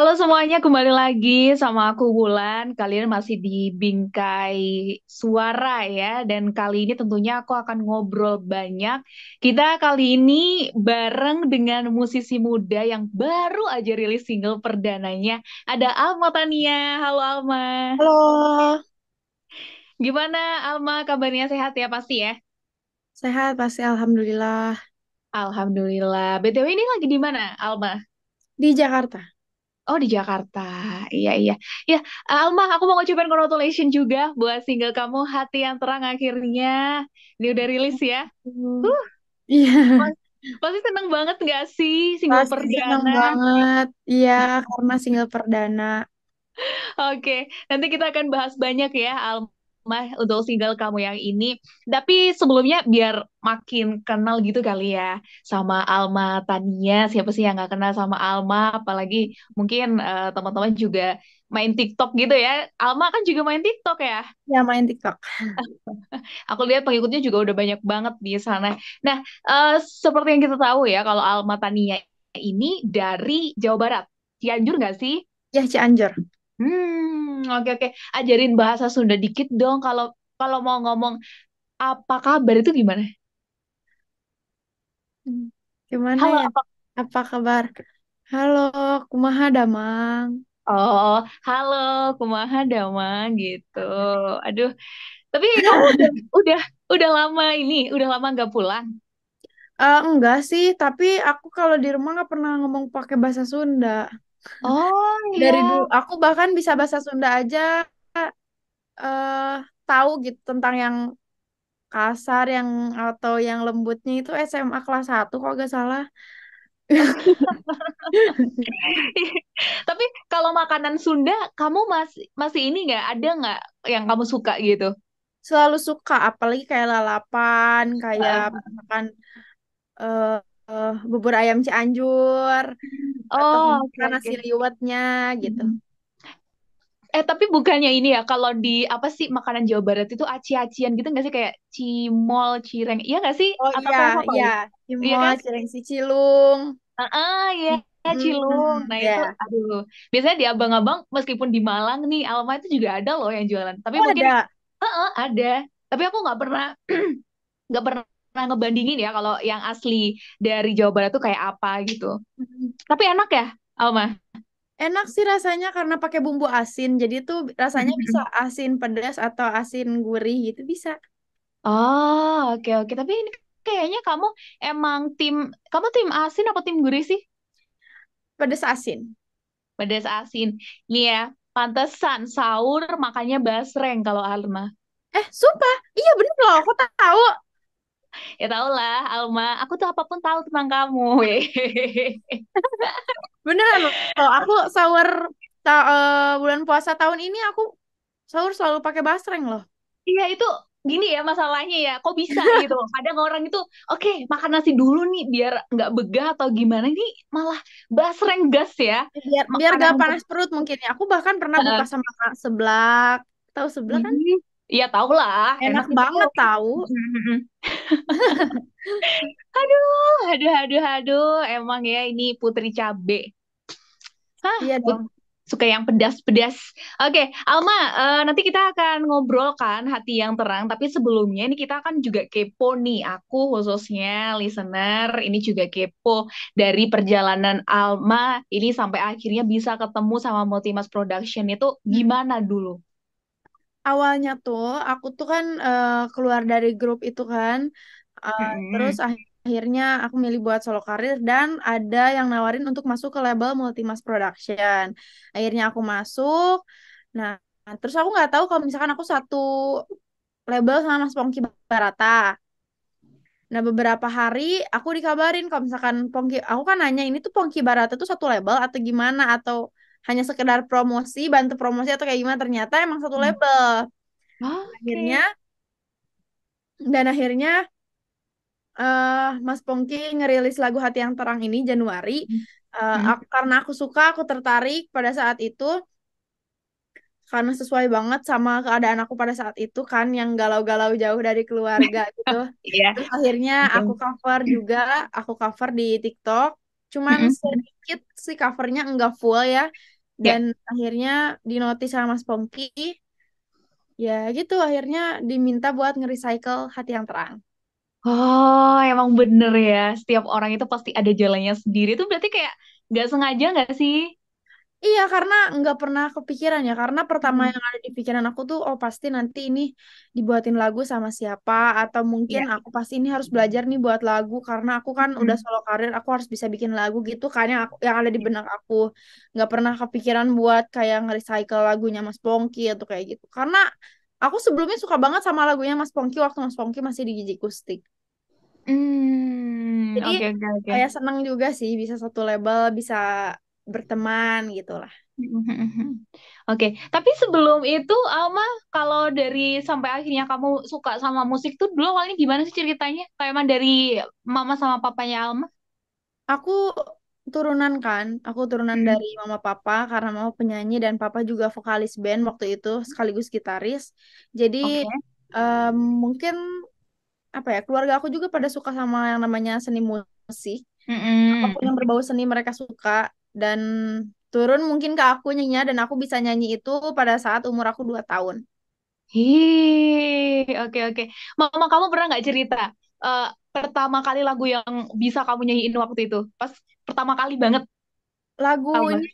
Halo semuanya, kembali lagi sama aku Wulan. Kalian masih di Bingkai Suara ya. Dan kali ini tentunya aku akan ngobrol banyak. Kita kali ini bareng dengan musisi muda yang baru aja rilis single perdananya. Ada Alma Tania. Halo Alma. Halo, Gimana Alma, kabarnya sehat ya pasti ya? sehat pasti Alhamdulillah Alhamdulillah. BTW ini lagi di mana Alma? di Jakarta. Oh di Jakarta, iya iya. Ya, Alma, aku mau ngucapin congratulations juga buat single kamu Hati yang Terang akhirnya. Ini udah rilis ya. Hmm. Huh, Iya, pas- pasti seneng banget gak sih single pasti senang perdana? banget. Iya, karena single perdana. Oke, nanti kita akan bahas banyak ya, Alma, untuk single kamu yang ini. Tapi sebelumnya biar makin kenal gitu kali ya sama Alma Tania. Siapa sih yang gak kenal sama Alma? Apalagi mungkin teman-teman juga main TikTok gitu ya. Alma kan juga main TikTok ya. Ya, main TikTok. Aku lihat pengikutnya juga udah banyak banget di sana. Nah, seperti yang kita tahu ya, kalau Alma Tania ini dari Jawa Barat. Cianjur nggak sih? Ya, Cianjur. Oke oke. Ajarin bahasa Sunda dikit dong. Kalau kalau mau ngomong apa kabar itu gimana? Hmm. Gimana Halo ya? apa? Apa kabar? Halo, kumaha damang? Oh, halo, kumaha damang gitu. Aduh, tapi kamu udah udah lama ini, udah lama nggak pulang. Enggak sih, tapi aku kalau di rumah nggak pernah ngomong pakai bahasa Sunda. Oh Dari iya. dulu, aku bahkan bisa bahasa Sunda aja, eh tahu gitu tentang yang kasar yang atau yang lembutnya itu SMA kelas 1 kok gak salah. Tapi kalau makanan Sunda, kamu masih masih ini nggak ada nggak yang kamu suka gitu? Selalu suka apalagi kayak lalapan, kayak Heeh. misalkan eh bubur ayam Cianjur atau Oh, oke misalkan oke. nasi liwetnya gitu. Mhm. Tapi bukannya ini ya, kalau di apa sih makanan Jawa Barat itu aci-acian gitu nggak sih kayak cimol, cireng, iya nggak sih? Oh Atau iya, kayak apa iya, ya? Iya Cimol, kan? Cilengsi Cilung. Iya, Cilung. Nah itu, Ya. aduh. Biasanya di abang-abang, meskipun di Malang nih, Alma itu juga ada loh yang jualan. Tapi Oh mungkin, ada. ada. Tapi aku nggak pernah ngebandingin ya kalau yang asli dari Jawa Barat tuh kayak apa gitu. Mm. Tapi enak ya, Alma. Enak sih rasanya karena pakai bumbu asin. Jadi tuh rasanya bisa asin pedas atau asin gurih gitu bisa. Oh, oke oke. Tapi ini kayaknya emang kamu tim asin apa tim gurih sih? Pedas asin. Pedas asin. Nih ya, pantesan sahur makanya basreng kalau Alma. Sumpah. Iya bener loh, aku tahu. Ya tau lah, Alma. Aku tuh apapun tahu tentang kamu. Beneran loh, aku sahur bulan puasa tahun ini aku sahur selalu pakai basreng loh. Iya itu gini ya masalahnya ya. Kok bisa gitu? Kadang orang itu, oke makan nasi dulu nih biar nggak begah atau gimana. Ini malah basreng gas ya. Biar biar Makanan gak untuk panas perut mungkin ya. Aku bahkan pernah buka sama seblak. Tahu seblak kan? Iya tau lah, Enak enak itu. banget tahu. Aduh, aduh, aduh. Emang ya ini Putri Cabe. Hah, Iya dong. suka yang pedas-pedas. Oke, Alma, nanti kita akan ngobrol kan hati yang terang. Tapi sebelumnya ini kita akan juga kepo nih. Aku khususnya listener ini juga kepo dari perjalanan Alma ini sampai akhirnya bisa ketemu sama Multimas Production itu gimana dulu? Awalnya tuh aku tuh kan keluar dari grup itu kan. Terus Mm-mm. akhirnya aku milih buat solo karir dan ada yang nawarin untuk masuk ke label Multimas Production. Akhirnya aku masuk. Nah, terus aku nggak tahu kalau misalkan aku satu label sama Mas Pongki Barata. Nah, beberapa hari aku dikabarin kalau misalkan Pongki, aku kan nanya ini tuh Pongki Barata tuh satu label atau gimana atau hanya sekedar promosi, bantu promosi atau kayak gimana? Ternyata emang satu label. Akhirnya Oke. dan akhirnya Mas Pongki ngerilis lagu Hati yang Terang ini Januari. Mm. Karena aku suka, aku tertarik pada saat itu karena sesuai banget sama keadaan aku pada saat itu kan yang galau-galau jauh dari keluarga gitu. Iya. Terus akhirnya aku cover juga, aku cover di TikTok. cuman Mm-mm. sedikit sih covernya enggak full ya. Ya. Dan akhirnya dinotis sama Mas Pongki, ya gitu akhirnya diminta buat nge-recycle Hati yang Terang. Oh, emang bener ya. Setiap orang itu pasti ada jalannya sendiri. Itu berarti kayak nggak sengaja nggak sih? Iya, karena nggak pernah kepikiran ya. Karena pertama Hmm. yang ada di pikiran aku tuh, oh pasti nanti ini dibuatin lagu sama siapa, atau mungkin Iya. aku pasti ini harus belajar nih buat lagu, karena aku kan udah Hmm. solo karir, aku harus bisa bikin lagu gitu kan yang ada di benak aku. Nggak pernah kepikiran buat kayak nge-recycle lagunya Mas Pongki atau kayak gitu. Karena aku sebelumnya suka banget sama lagunya Mas Pongki waktu Mas Pongki masih di Gigi Kustik. Hmm. Jadi Oke, oke, oke. kayak senang juga sih bisa satu label, bisa berteman gitu lah. Oke, tapi sebelum itu Alma, kalau dari sampai akhirnya kamu suka sama musik tuh dulu awalnya gimana sih ceritanya? Kayak emang dari mama sama papanya Alma? Aku turunan kan, aku turunan Mm-mm. dari mama papa karena mama penyanyi dan papa juga vokalis band waktu itu sekaligus gitaris. Jadi Oke. em, mungkin apa ya, keluarga aku juga pada suka sama yang namanya seni musik. Apapun Mm-mm. yang berbau seni mereka suka dan turun mungkin ke aku nyanyinya dan aku bisa nyanyi itu pada saat umur aku 2 tahun. Hi, oke, oke. Mama kamu pernah nggak cerita eh, pertama kali lagu yang bisa kamu nyanyiin waktu itu? Pas pertama kali banget, Alma. Lagunya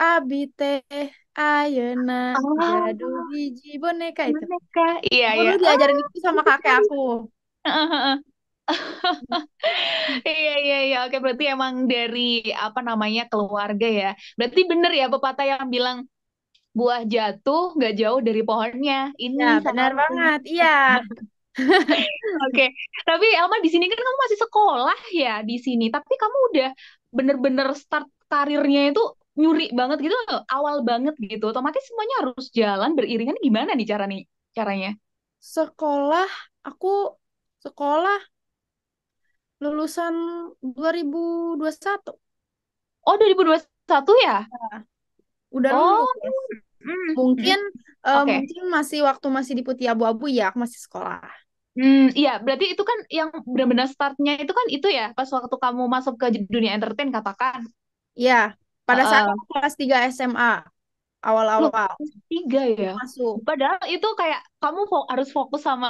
Abi teh Ayeuna gaduh Ah, hiji boneka itu. boneka. Iya, Aku iya. dulu Ah, diajarin itu sama itu kakek sekali. aku. Iya, iya, iya. Oke, berarti emang dari apa namanya keluarga ya. Berarti bener ya pepatah yang bilang buah jatuh nggak jauh dari pohonnya. Ini Ya, salah benar satunya. banget. Iya. Oke, tapi Elma di sini kan kamu masih sekolah ya di sini. Tapi kamu udah bener-bener start karirnya itu nyuri banget gitu, awal banget gitu. Otomatis semuanya harus jalan beriringan. Gimana nih caranya? Sekolah, aku sekolah lulusan 2021. Oh, 2021 ya? Ya, udah Oh, lulus. mm, mm. Mungkin Oke. mungkin masih waktu masih di Putih Abu-Abu ya, aku masih sekolah. Iya, berarti itu kan yang benar-benar startnya itu kan itu ya, pas waktu kamu masuk ke dunia entertain katakan. Iya, pada saat Heeh. aku kelas 3 SMA Loh, awal-awal kelas tiga ya. masuk. Padahal itu kayak kamu harus fokus sama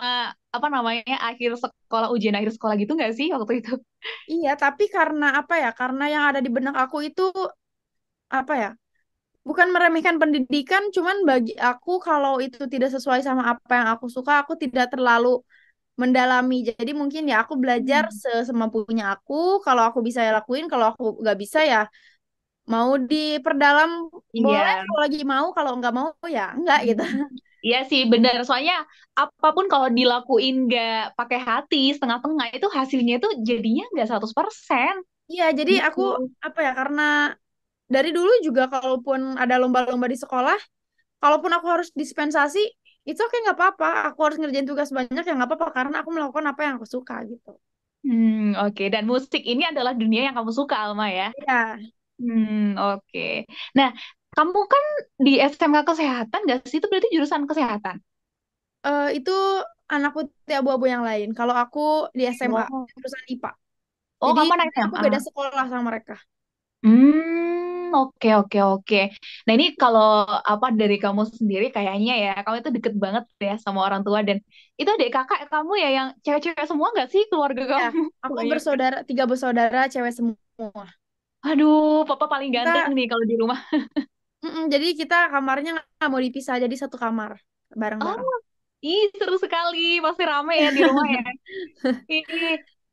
apa namanya akhir sekolah, ujian akhir sekolah gitu nggak sih waktu itu? Iya, tapi karena apa ya? Karena yang ada di benak aku itu apa ya? Bukan meremehkan pendidikan, cuman bagi aku kalau itu tidak sesuai sama apa yang aku suka, aku tidak terlalu mendalami. Jadi mungkin ya aku belajar Hmm. semampunya aku. Kalau aku bisa ya lakuin, kalau aku nggak bisa ya mau diperdalam boleh. Iya. Kalau lagi mau, kalau nggak mau ya enggak gitu. Hmm. Iya sih benar. Soalnya apapun kalau dilakuin nggak pakai hati, setengah-tengah itu hasilnya itu jadinya nggak 100% Iya, jadi aku gitu. apa ya? Karena dari dulu juga kalaupun ada lomba-lomba di sekolah, kalaupun aku harus dispensasi, itu oke nggak apa-apa. Aku harus ngerjain tugas banyak ya nggak apa-apa karena aku melakukan apa yang aku suka gitu. Oke. Dan musik ini adalah dunia yang kamu suka, Alma ya. Iya, Oke. Nah, kamu kan di SMK Kesehatan nggak sih? Itu berarti jurusan kesehatan. itu anak putih abu-abu yang lain. Kalau aku di SMA, Oh. jurusan IPA. Oh, Jadi kamu anak aku SMA. beda sekolah sama mereka. Oke, oke, oke. Nah, ini kalau apa dari kamu sendiri kayaknya ya, kamu itu deket banget ya sama orang tua dan itu adik kakak kamu ya yang cewek-cewek semua nggak sih keluarga Ya, kamu? aku Kebanyakan. bersaudara, 3 bersaudara cewek semua. Aduh, papa paling ganteng Kita, nih kalau di rumah. jadi kita kamarnya nggak mau dipisah, jadi satu kamar bareng-bareng. Oh, ih seru sekali, pasti rame ya di rumah ya. Ih,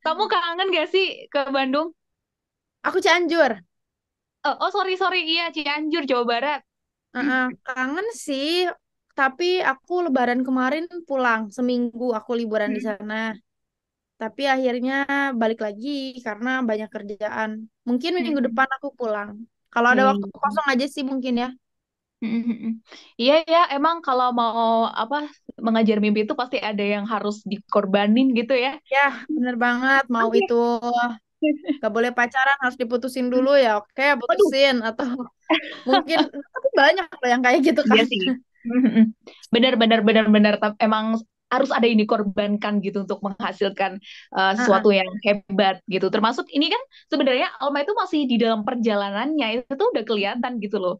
kamu kangen gak sih ke Bandung? Aku Cianjur. Oh, sorry, sorry, iya Cianjur, Jawa Barat. Kangen sih, tapi aku Lebaran kemarin pulang seminggu aku liburan di Hmm. sana. Tapi akhirnya balik lagi karena banyak kerjaan. Mungkin minggu Hmm. depan aku pulang. Kalau ada waktu Iya. kosong aja sih mungkin ya. Mm-mm. Iya ya, emang kalau mau apa mengajar mimpi itu pasti ada yang harus dikorbanin gitu ya. Ya, bener banget. Mau Oke. itu gak boleh pacaran, harus diputusin dulu ya. Oke, Waduh, putusin. Atau mungkin, tapi banyak loh yang kayak gitu iya kan. sih. Mm-mm. Benar, benar, benar, benar. Emang harus ada yang dikorbankan gitu untuk menghasilkan Ah, sesuatu ah. yang hebat gitu. Termasuk ini kan sebenarnya Alma itu masih di dalam perjalanannya itu tuh udah kelihatan gitu loh.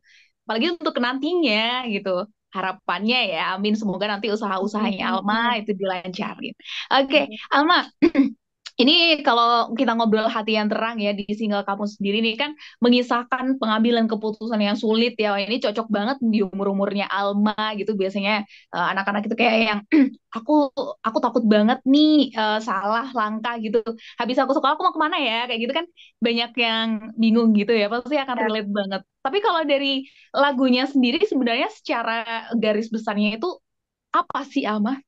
Apalagi untuk nantinya gitu. Harapannya ya, amin. Semoga nanti usaha-usahanya Alma Amin. itu dilancarin. Oke, Alma, ini kalau kita ngobrol hati yang terang ya di single kamu sendiri nih kan mengisahkan pengambilan keputusan yang sulit ya. Wah, ini cocok banget di umur-umurnya Alma gitu. Biasanya anak-anak itu kayak yang aku aku takut banget nih salah langkah gitu. Habis aku sekolah aku mau kemana ya? Kayak gitu kan banyak yang bingung gitu ya. Pasti akan Ya. relate banget. Tapi kalau dari lagunya sendiri sebenarnya secara garis besarnya itu apa sih Alma?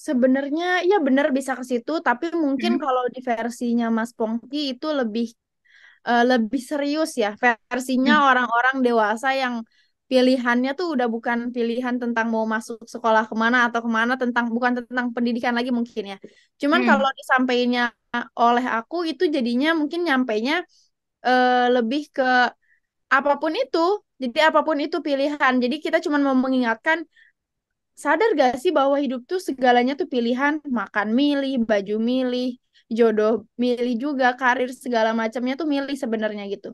Sebenarnya ya benar bisa ke situ, tapi mungkin Hmm. kalau di versinya Mas Pongki itu lebih serius ya. Versinya Hmm. orang-orang dewasa yang pilihannya tuh udah bukan pilihan tentang mau masuk sekolah kemana atau kemana, bukan tentang pendidikan lagi mungkin ya. Cuman kalau Hmm. disampaikannya oleh aku itu jadinya mungkin nyampainya lebih ke apapun itu. Jadi apapun itu pilihan. Jadi kita cuma mau mengingatkan, sadar gak sih bahwa hidup tuh segalanya tuh pilihan, makan milih, baju milih, jodoh milih juga, karir segala macamnya tuh milih sebenarnya gitu.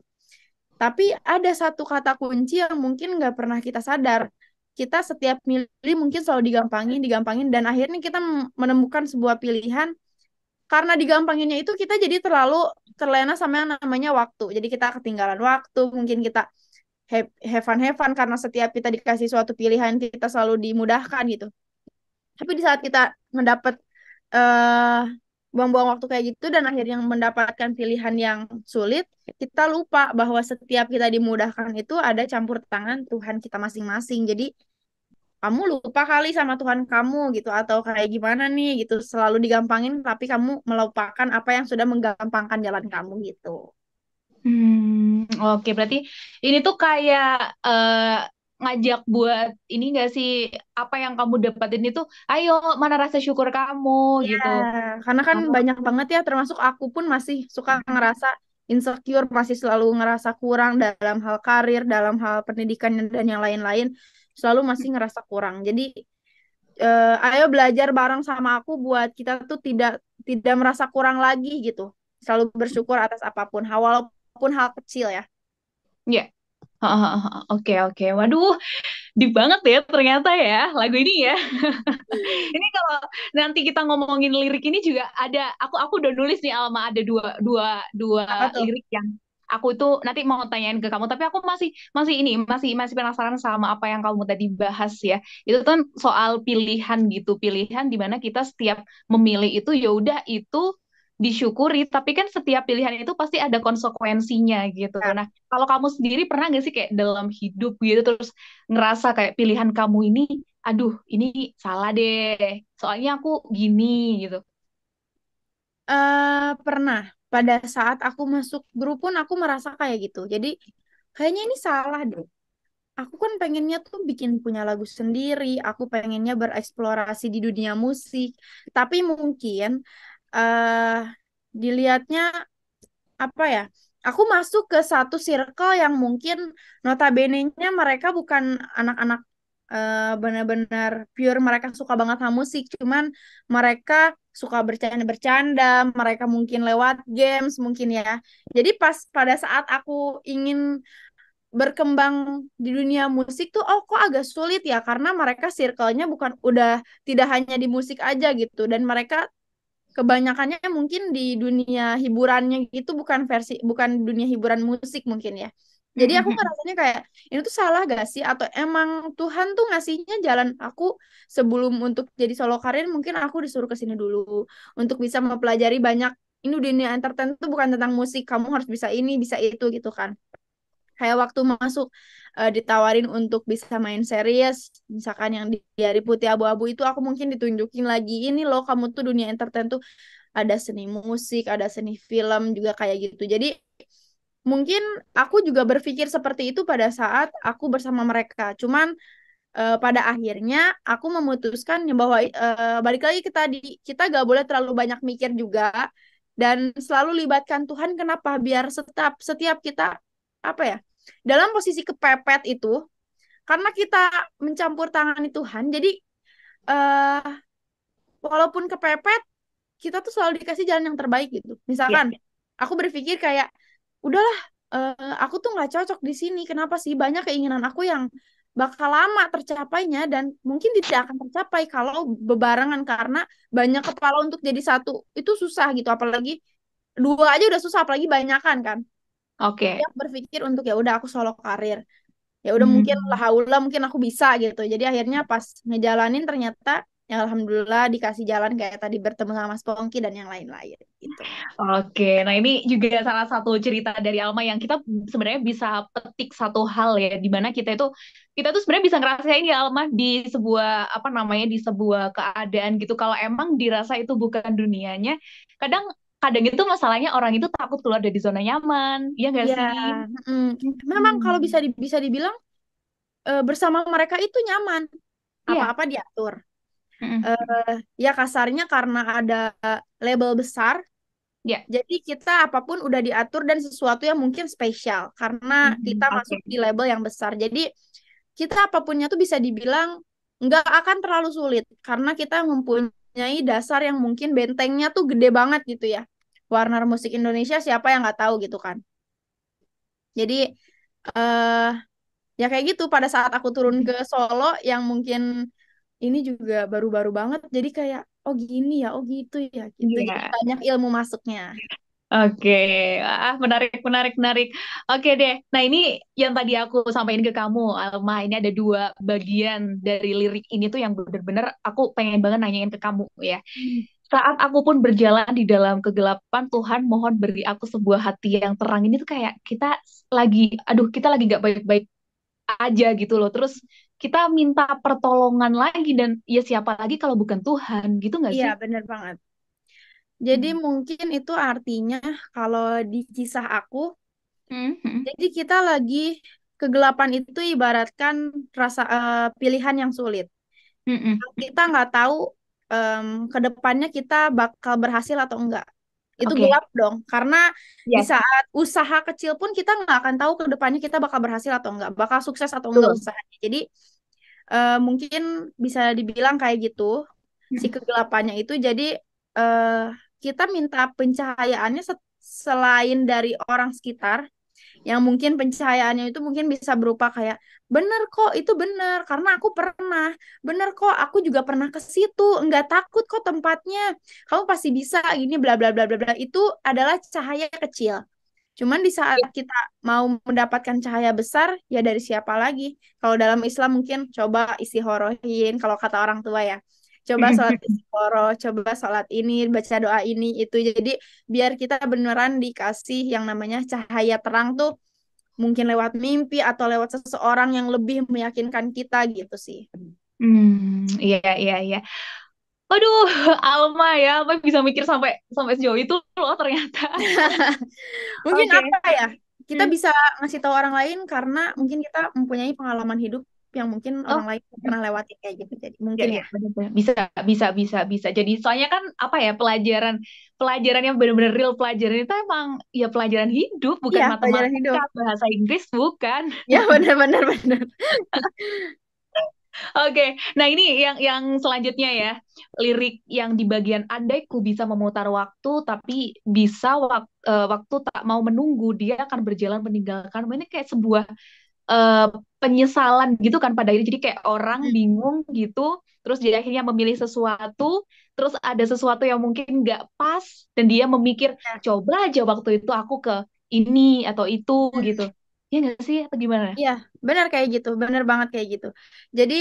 Tapi ada satu kata kunci yang mungkin nggak pernah kita sadar. Kita setiap milih mungkin selalu digampangin, digampangin, dan akhirnya kita menemukan sebuah pilihan. Karena digampanginnya itu kita jadi terlalu terlena sama yang namanya waktu. Jadi kita ketinggalan waktu, mungkin kita have fun karena setiap kita dikasih suatu pilihan kita selalu dimudahkan gitu. Tapi di saat kita mendapat eh buang-buang waktu kayak gitu dan akhirnya mendapatkan pilihan yang sulit, kita lupa bahwa setiap kita dimudahkan itu ada campur tangan Tuhan kita masing-masing. Jadi kamu lupa kali sama Tuhan kamu gitu atau kayak gimana nih gitu, selalu digampangin tapi kamu melupakan apa yang sudah menggampangkan jalan kamu gitu. Oke, berarti ini tuh kayak ngajak buat ini gak sih apa yang kamu dapatin itu, ayo mana rasa syukur kamu Iya, gitu. karena kan Oh. banyak banget ya, termasuk aku pun masih suka ngerasa insecure, masih selalu ngerasa kurang dalam hal karir, dalam hal pendidikan dan yang lain-lain, selalu masih ngerasa kurang. Jadi, ayo belajar bareng sama aku buat kita tuh tidak tidak merasa kurang lagi gitu. Selalu bersyukur atas apapun, walaupun hal kecil ya. Ya. Oke, oke. Waduh, deep banget ya ternyata ya lagu ini ya. Ini kalau nanti kita ngomongin lirik ini juga ada, aku udah nulis nih Alma, ada dua dua dua Apa tuh? lirik yang aku itu nanti mau tanyain ke kamu, tapi aku masih masih ini masih masih penasaran sama apa yang kamu tadi bahas ya. Itu kan soal pilihan gitu, pilihan dimana kita setiap memilih itu ya udah itu disyukuri, tapi kan setiap pilihan itu pasti ada konsekuensinya gitu. Ya. Nah, kalau kamu sendiri pernah gak sih kayak dalam hidup gitu terus ngerasa kayak pilihan kamu ini aduh ini salah deh soalnya aku gini gitu. Pernah pada saat aku masuk grup pun aku merasa kayak gitu. Jadi kayaknya ini salah deh. Aku kan pengennya tuh bikin punya lagu sendiri, aku pengennya bereksplorasi di dunia musik, tapi mungkin eh dilihatnya apa ya? Aku masuk ke satu circle yang mungkin notabene-nya mereka bukan anak-anak benar-benar pure mereka suka banget sama musik, cuman mereka suka bercanda-bercanda, mereka mungkin lewat games mungkin ya. Jadi pas pada saat aku ingin berkembang di dunia musik tuh oh kok agak sulit ya karena mereka circle-nya bukan udah tidak hanya di musik aja gitu dan mereka kebanyakannya mungkin di dunia hiburannya gitu bukan dunia hiburan musik mungkin ya. Jadi aku ngerasanya kayak ini tuh salah gak sih atau emang Tuhan tuh ngasihnya jalan aku sebelum untuk jadi solo karir mungkin aku disuruh ke sini dulu untuk bisa mempelajari banyak ini dunia entertain tuh bukan tentang musik kamu harus bisa ini bisa itu gitu kan. Kayak waktu masuk ditawarin untuk bisa main series, misalkan yang di Hari Putih Abu-Abu itu aku mungkin ditunjukin lagi ini loh kamu tuh dunia entertain tuh ada seni musik, ada seni film juga kayak gitu. Jadi mungkin aku juga berpikir seperti itu pada saat aku bersama mereka. Cuman pada akhirnya aku memutuskan ya bahwa balik lagi ke tadi kita gak boleh terlalu banyak mikir juga dan selalu libatkan Tuhan. Kenapa? Biar setiap kita apa ya dalam posisi kepepet itu karena kita mencampur tangani Tuhan. Jadi walaupun kepepet, kita tuh selalu dikasih jalan yang terbaik gitu. Iya. Misalkan aku berpikir kayak udahlah, aku tuh nggak cocok di sini. Kenapa sih? Banyak keinginan aku yang bakal lama tercapainya dan mungkin tidak akan tercapai kalau bebarengan, karena banyak kepala untuk jadi satu itu susah gitu. Apalagi dua aja udah susah, apalagi banyakan kan. Jadi Oke. aku berpikir untuk ya udah aku solo karir. Ya udah mungkin lah Hmm. haula mungkin aku bisa gitu. Jadi akhirnya pas ngejalanin ternyata ya alhamdulillah dikasih jalan kayak tadi bertemu sama Mas Pongki dan yang lain-lain gitu. Oke, nah ini juga salah satu cerita dari Alma yang kita sebenarnya bisa petik satu hal ya, di mana kita tuh sebenarnya bisa ngerasain ya Alma di sebuah apa namanya di sebuah keadaan gitu. Kalau emang dirasa itu bukan dunianya, kadang kadang itu masalahnya orang itu takut keluar dari zona nyaman, ya nggak Ya, sih? memang kalau Hmm. bisa dibilang bersama mereka itu nyaman, Iya. apa-apa diatur. Mm-mm. Eh, Ya kasarnya karena ada label besar, Ya. jadi kita apapun udah diatur dan sesuatu yang mungkin spesial karena kita Oke. masuk di label yang besar. Jadi kita apapunnya tuh bisa dibilang nggak akan terlalu sulit karena kita mempunyai dasar yang mungkin bentengnya tuh gede banget gitu ya. Warner Musik Indonesia siapa yang nggak tahu gitu kan. Jadi eh ya kayak gitu pada saat aku turun ke Solo yang mungkin ini juga baru-baru banget. Jadi kayak oh gini ya, oh gitu ya gitu. Jadi Iya. banyak ilmu masuknya. Oke, menarik, menarik, menarik. Oke deh. Nah ini yang tadi aku sampaikan ke kamu, Alma. Ini ada dua bagian dari lirik ini tuh yang bener-bener aku pengen banget nanyain ke kamu ya. Hmm. Saat aku pun berjalan di dalam kegelapan, Tuhan mohon beri aku sebuah hati yang terang. Ini tuh kayak kita lagi nggak baik-baik aja gitu loh. Terus kita minta pertolongan lagi dan ya siapa lagi kalau bukan Tuhan, gitu nggak Iya, sih? bener banget. Jadi Hmm. mungkin itu artinya kalau di kisah aku, Hmm, hmm, jadi kita lagi kegelapan itu ibaratkan pilihan yang sulit. hmm, hmm. Kita nggak tahu ke depannya kita bakal berhasil atau enggak. Itu Oke, gelap dong, karena di yes, saat usaha kecil pun kita nggak akan tahu ke depannya kita bakal berhasil atau enggak, bakal sukses atau enggak betul. usahanya. Jadi mungkin bisa dibilang kayak gitu, si Hmm. kegelapannya itu. Jadi eh, kita minta pencahayaannya selain dari orang sekitar, yang mungkin pencahayaannya itu mungkin bisa berupa kayak bener kok itu bener karena aku pernah, bener kok aku juga pernah ke situ, nggak takut kok tempatnya, kamu pasti bisa ini bla bla bla bla bla. Itu adalah cahaya kecil. Cuman di saat kita mau mendapatkan cahaya besar, ya dari siapa lagi? Kalau dalam Islam mungkin coba istihorohin, kalau kata orang tua ya. Coba sholat istihoro, coba sholat ini, baca doa ini, itu. Jadi biar kita beneran dikasih yang namanya cahaya terang tuh mungkin lewat mimpi atau lewat seseorang yang lebih meyakinkan kita gitu sih. Iya, iya, iya. Aduh, Alma ya, Alma bisa mikir sampai sampai sejauh itu loh ternyata. Mungkin Oke. apa ya? Kita Hmm. bisa ngasih tahu orang lain karena mungkin kita mempunyai pengalaman hidup yang mungkin Oh, orang lain tidak pernah lewati kayak gitu. Jadi ya, mungkin ya, ya. benar-benar. Bisa, bisa, bisa, bisa. Jadi soalnya kan apa ya pelajaran pelajaran yang benar-benar real pelajaran itu emang ya pelajaran hidup, bukan Iya, pelajaran hidup. matematika, bahasa Inggris bukan. Ya, benar-benar benar. Oke, nah ini yang selanjutnya ya, lirik yang di bagian andaiku bisa memutar waktu, tapi waktu tak mau menunggu, dia akan berjalan meninggalkan. Ini kayak sebuah eh, penyesalan gitu kan pada akhirnya. Jadi kayak orang Hmm. bingung gitu, terus dia akhirnya memilih sesuatu, terus ada sesuatu yang mungkin nggak pas, dan dia memikir, Ya. coba aja waktu itu aku ke ini atau itu gitu. Ya nggak sih? Atau gimana? Iya, benar kayak gitu, benar banget kayak gitu. Jadi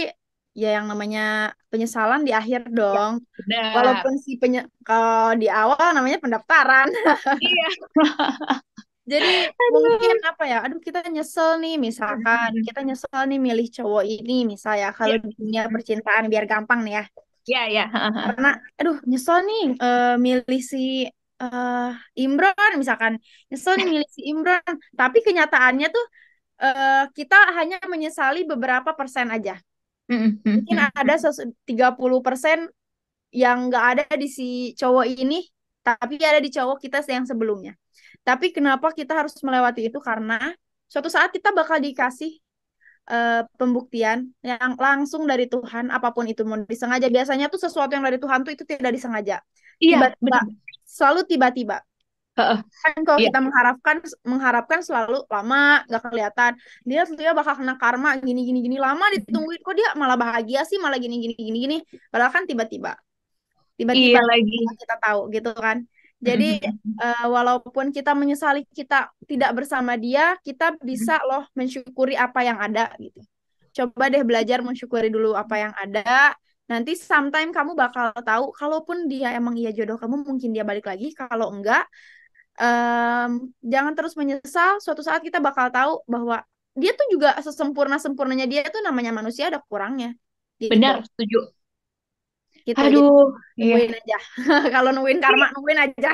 ya yang namanya penyesalan di akhir Ya, dong. benar. Walaupun kalau di awal namanya pendaftaran. Iya. Jadi mungkin Aduh. apa ya? Aduh kita nyesel nih, misalkan kita nyesel nih milih cowok ini, misal ya kalau Ya, di dunia percintaan biar gampang nih ya. ya, ya. Karena aduh nyesel nih milih si eh, Imron misalkan. Nyesel nih milih si Imron, tapi kenyataannya tuh kita hanya menyesali beberapa persen aja. Mungkin ada 30% yang nggak ada di si cowok ini, tapi ada di cowok kita yang sebelumnya. Tapi kenapa kita harus melewati itu? Karena suatu saat kita bakal dikasih pembuktian yang langsung dari Tuhan, apapun itu mau disengaja. Biasanya tuh sesuatu yang dari Tuhan tuh itu tidak disengaja. Iya, Tiba-tiba, benar. selalu tiba-tiba. Heeh. Kan kalau Iya, kita mengharapkan mengharapkan selalu lama nggak kelihatan. Dia bakal kena karma gini gini gini lama ditungguin kok dia malah bahagia sih malah gini gini gini gini. Padahal kan tiba-tiba iya tiba-tiba lagi. kita tahu gitu kan. Jadi Mm-mm. walaupun kita menyesali kita tidak bersama dia, kita bisa loh mensyukuri apa yang ada gitu. Coba deh belajar mensyukuri dulu apa yang ada. Nanti sometime kamu bakal tahu, kalaupun dia emang iya jodoh kamu, mungkin dia balik lagi. Kalau enggak, em, jangan terus menyesal. Suatu saat kita bakal tahu bahwa dia tuh juga sesempurna-sempurnanya dia itu namanya manusia ada kurangnya. Gitu. Benar, setuju. Gitu. Jadi Aduh, iya. nungguin aja. Kalau nungguin karma, nungguin aja.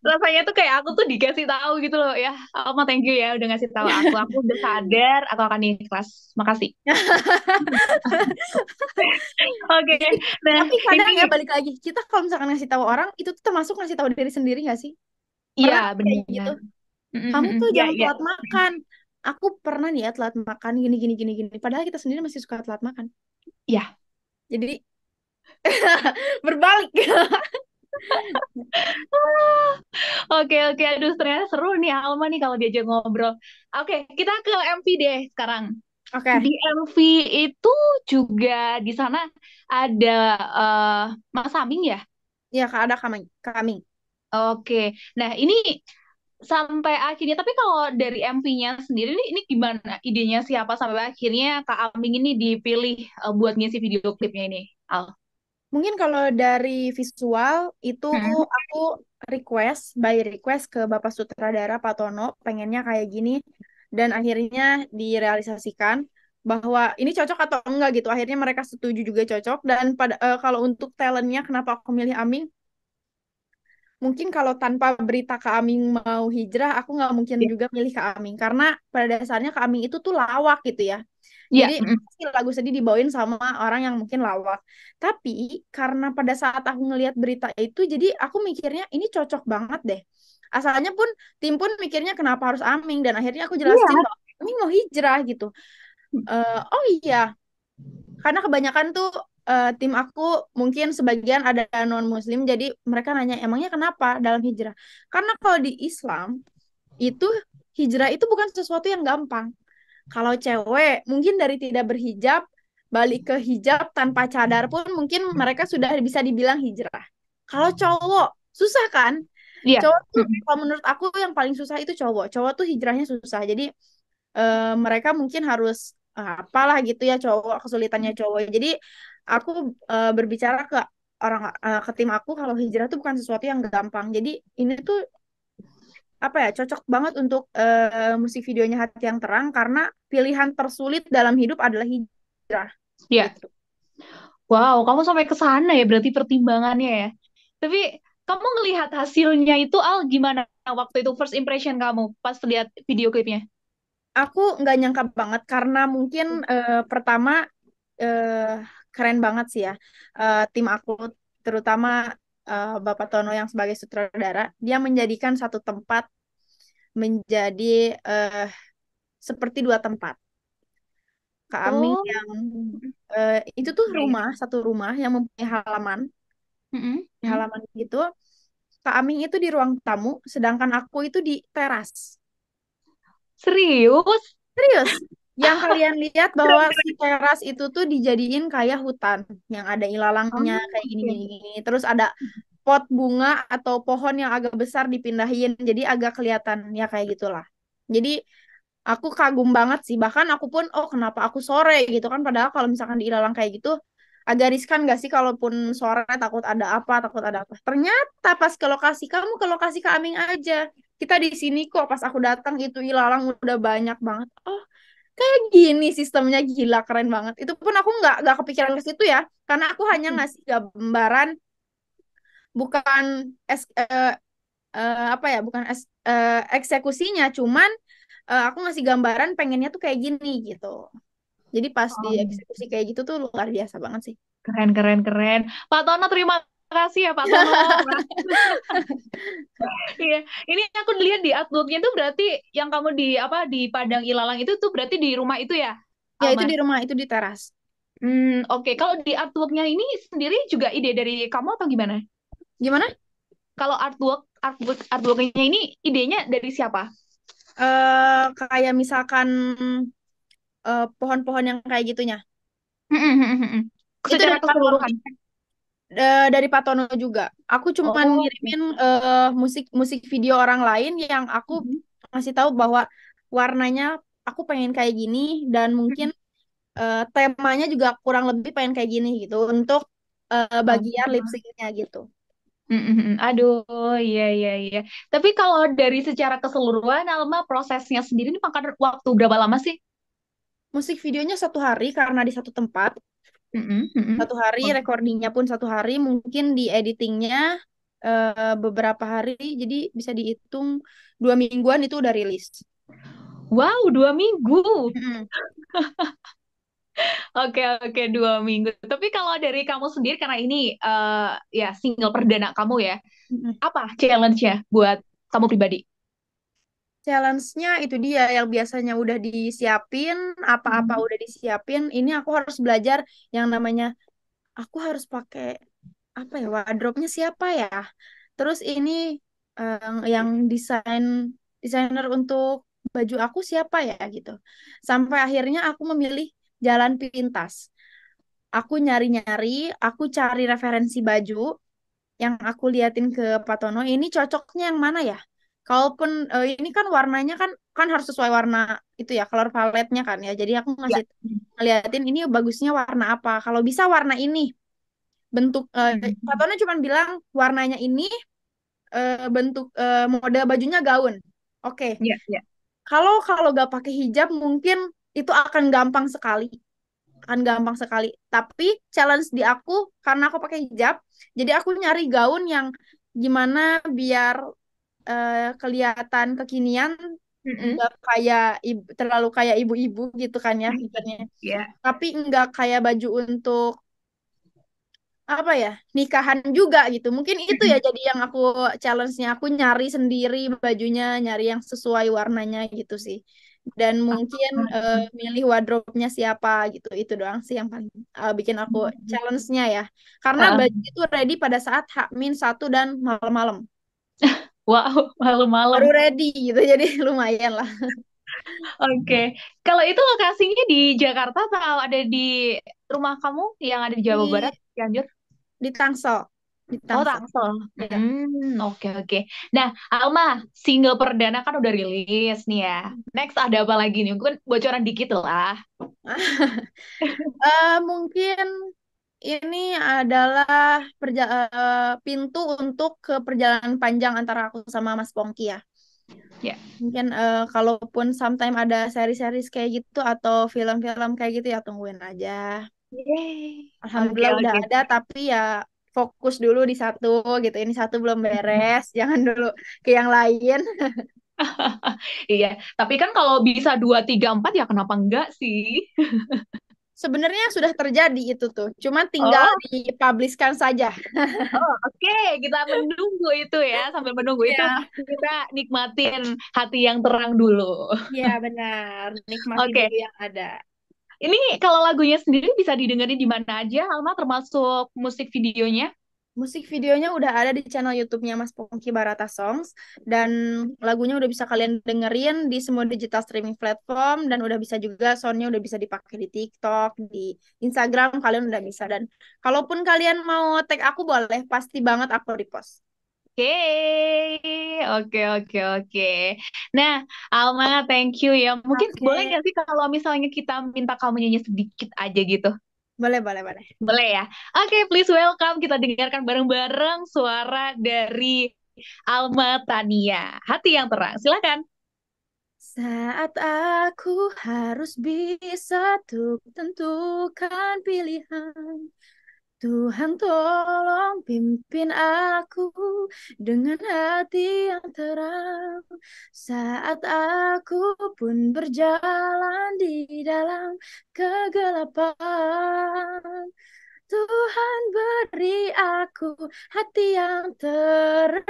Rasanya tuh kayak aku tuh dikasih tahu gitu loh ya. Alma, thank you ya udah ngasih tahu aku. Aku udah sadar, aku akan ikhlas. Makasih. Oke, Jadi, nah tapi ini kadang ya balik lagi, kita kalau misalkan ngasih tahu orang, itu tuh termasuk ngasih tahu diri sendiri nggak sih? iya Pernah nggak kayak gitu? benar. Kamu tuh Iya, jangan iya. telat makan. Aku pernah nih ya telat makan gini gini gini gini. Padahal kita sendiri masih suka telat makan. Iya. Jadi berbalik. Oke, oke. Aduh, ternyata seru nih Alma nih kalau diajak ngobrol. Oke, kita ke MV deh sekarang. Oke, Di MV itu juga di sana ada eh, Mas Aming ya? ya Kak, ada kami. Kami. Oke. Nah, ini sampai akhirnya, tapi kalau dari MV-nya sendiri ini gimana idenya siapa sampai akhirnya Kak Aming ini dipilih buat ngisi video klipnya ini, Al? Mungkin kalau dari visual itu Mm-mm. aku request, by request ke Bapak Sutradara Pak Tono, pengennya kayak gini, dan akhirnya direalisasikan bahwa ini cocok atau enggak gitu. Akhirnya mereka setuju juga cocok. Dan kalau untuk talentnya, kenapa aku milih Aming? Mungkin kalau tanpa berita Kak Aming mau hijrah, aku nggak mungkin Ya. juga milih Kak Aming karena pada dasarnya Kak Aming itu tuh lawak gitu ya. Iya, Jadi mm-mm. pasti lagu sedih dibawain sama orang yang mungkin lawak. Tapi karena pada saat aku ngelihat berita itu, jadi aku mikirnya ini cocok banget deh. Asalnya pun tim pun mikirnya kenapa harus Aming dan akhirnya aku jelasin Iya. bahwa Aming mau hijrah gitu. Oh iya, karena kebanyakan tuh tim aku mungkin sebagian ada non-muslim, jadi mereka nanya emangnya kenapa dalam hijrah? Karena kalau di Islam itu hijrah itu bukan sesuatu yang gampang. Kalau cewek mungkin dari tidak berhijab balik ke hijab tanpa cadar pun mungkin mereka sudah bisa dibilang hijrah. Kalau cowok susah kan? Iya. Cowok tuh Mm-mm. kalau menurut aku yang paling susah itu cowok. Cowok tuh hijrahnya susah. Jadi mereka mungkin harus apalah gitu ya cowok kesulitannya cowok. Jadi aku berbicara ke ke tim aku kalau hijrah itu bukan sesuatu yang gampang. Jadi ini tuh apa ya cocok banget untuk musik videonya Hati yang Terang karena pilihan tersulit dalam hidup adalah hijrah Iya. gitu. Wow, kamu sampai ke sana ya berarti pertimbangannya ya. Tapi kamu ngelihat hasilnya itu Al gimana waktu itu first impression kamu pas lihat video klipnya? Aku nggak nyangka banget karena mungkin pertama eh, keren banget sih ya. Tim aku terutama Bapak Tono yang sebagai sutradara, dia menjadikan satu tempat menjadi eh, seperti dua tempat. Kak Aming Oh, yang itu tuh rumah, satu rumah yang mempunyai halaman, mm-mm, di mm. halaman gitu. Kak Aming itu di ruang tamu, sedangkan aku itu di teras. Serius? Serius, yang kalian lihat Keren, bahwa si keren. teras itu tuh dijadiin kayak hutan, yang ada Oh, ilalangnya kayak gini oke. gini gini. Terus ada pot bunga atau pohon yang agak besar dipindahin, jadi agak kelihatan ya kayak gitulah. Jadi aku kagum banget sih. Bahkan aku pun, oh kenapa aku sore gitu kan? Padahal kalau misalkan di ilalang kayak gitu, agak riskan gak sih kalaupun sore takut ada apa, takut ada apa. Ternyata pas ke lokasi, kamu ke lokasi ke Aming aja. Kita di sini kok pas aku datang itu ilalang udah banyak banget. Oh kayak gini sistemnya gila keren banget. Itu pun aku nggak kepikiran ke situ ya. Karena aku hanya ngasih gambaran bukan apa ya bukan eksekusinya cuman aku ngasih gambaran pengennya tuh kayak gini gitu jadi pas di Oh, eksekusi kayak gitu tuh luar biasa banget sih. keren, keren, keren. Pak Tono, terima kasih ya Pak Tono. Iya, ini aku lihat di artworknya tuh berarti yang kamu di apa di Padang Ilalang itu tuh berarti di rumah itu ya, Ya itu di Alma? rumah, itu di teras. Oke. Kalau di artworknya ini sendiri juga ide dari kamu atau gimana? Gimana? Kalau artworknya ini idenya dari siapa? Kayak misalkan pohon-pohon yang kayak gitunya. Itu Secara dari keseluruhan. dari Pak Tono juga. Aku cuman Oh. ngirimin musik musik video orang lain yang aku ngasih tahu bahwa warnanya aku pengen kayak gini dan mungkin temanya juga kurang lebih pengen kayak gini gitu untuk bagian lip Oh. syncnya gitu. Aduh, iya, iya, iya. Tapi kalau dari secara keseluruhan, Alma prosesnya sendiri ini makan waktu berapa lama sih? Musik videonya 1 hari karena di satu tempat. Mm-mm, mm-mm. 1 hari, recordingnya pun 1 hari, mungkin di editingnya beberapa hari, jadi bisa dihitung 2 mingguan itu udah rilis. Wow, 2 minggu. Mm-mm. Oke, oke, 2 minggu. Tapi kalau dari kamu sendiri, karena ini ya single perdana kamu ya, Mm-mm. apa challenge-nya buat kamu pribadi? Challenge-nya itu dia yang biasanya udah disiapin, apa-apa Mhm. udah disiapin, ini aku harus belajar yang namanya aku harus pakai apa ya, wardrobe-nya siapa ya. Terus ini yang desainer untuk baju aku siapa ya gitu. Sampai akhirnya aku memilih jalan pintas. Aku nyari-nyari, aku cari referensi baju yang aku liatin ke Pak Tono, ini cocoknya yang mana ya? Kalaupun ini kan warnanya kan kan harus sesuai warna itu ya, color palette-nya kan ya. Jadi aku Ya. ngasih ngeliatin ini bagusnya warna apa. Kalau bisa warna ini. Bentuk Pak Mhm. Tono cuma bilang warnanya ini bentuk mode bajunya gaun. Oke. Ya, ya. Kalau kalau gak pakai hijab mungkin itu akan gampang sekali. Akan gampang sekali. Tapi challenge di aku karena aku pakai hijab, jadi aku nyari gaun yang gimana biar kelihatan kekinian, Mm-mm. nggak kayak terlalu kayak ibu-ibu gitu kan ya pikirnya. Ya. Tapi nggak kayak baju untuk apa ya, nikahan juga gitu. Mungkin itu ya Mm-mm. jadi yang aku challenge-nya, aku nyari sendiri bajunya, nyari yang sesuai warnanya gitu sih. Dan mungkin milih wardrobe-nya siapa gitu. Itu doang sih yang paling bikin aku challenge-nya ya. Karena Ah, baju itu ready pada saat H-1 dan malam-malam. wow, Baru malam-malam. ready gitu. Jadi lumayan lah. Oke. Kalau itu lokasinya di Jakarta atau ada di rumah kamu yang ada di Jawa Di Barat, Cianjur? di Tangsel. Di Oh, Tangsel. Tangsel. Ya. Oke, oke. Nah, Alma, single perdana kan udah rilis nih ya. Next ada apa lagi nih? Mungkin bocoran dikit lah. Mungkin ini adalah pintu untuk ke perjalanan panjang antara aku sama Mas Pongki ya. Ya. Mungkin kalaupun sometime ada seri-series kayak gitu atau film-film kayak gitu ya tungguin aja. Yeay. Oke, Alhamdulillah udah oke. ada tapi ya fokus dulu di satu gitu. Ini satu belum beres, jangan dulu ke yang lain. Iya, tapi kan kalau bisa 2, 3, 4 ya kenapa enggak sih? Sebenarnya sudah terjadi itu tuh, cuma tinggal Oh, dipublishkan saja. oh, oke. Kita menunggu itu ya. Sambil menunggu itu Iya, kita nikmatin hati yang terang dulu. iya benar. Nikmati Oke, dulu yang ada. ini kalau lagunya sendiri bisa didengerin di mana aja, Alma, termasuk musik videonya? Musik videonya udah ada di channel YouTube-nya Mas Pongki Barata Songs dan lagunya udah bisa kalian dengerin di semua digital streaming platform dan udah bisa juga soundnya udah bisa dipakai di TikTok, di Instagram kalian udah bisa dan kalaupun kalian mau tag aku boleh, pasti banget aku repost. Oke, oke, oke, oke. Nah, Alma, thank you ya. Mungkin boleh Oke, nggak sih kalau misalnya kita minta kamu nyanyi sedikit aja gitu? boleh boleh boleh. Boleh ya? Oke, please welcome. Kita dengarkan bareng-bareng suara dari Alma Tania. Hati yang terang. Silakan. Saat aku harus bisa untuk tentukan pilihan, Tuhan tolong pimpin aku dengan hati yang terang. Saat aku pun berjalan di dalam kegelapan, Tuhan beri aku hati yang terang.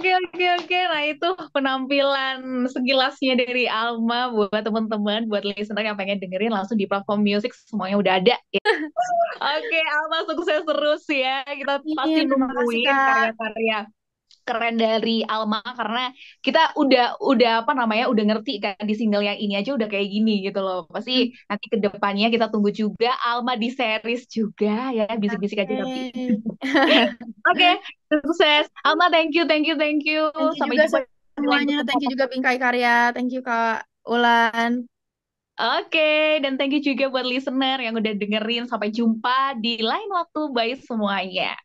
Oke, oke, oke. Nah, itu penampilan sekilasnya dari Alma buat teman-teman, buat listener yang pengen dengerin langsung di platform musik semuanya udah ada. Oke, Alma sukses terus ya. Kita pasti Amin, terima kasih nungguin Kak. karya-karya keren dari Alma karena kita udah apa namanya udah ngerti kan di single yang ini aja udah kayak gini gitu loh. Pasti Hmm, nanti ke depannya kita tunggu juga Alma di series juga ya, bisik-bisik aja tapi. Oke. Oke, sukses. Alma, thank you, thank you, thank you. Thank you Sampai juga jumpa di lain semuanya. Thank you kesempatan. juga Bingkai Karya. Thank you Kak Ulan. Oke, dan thank you juga buat listener yang udah dengerin. Sampai jumpa di lain waktu. Bye semuanya.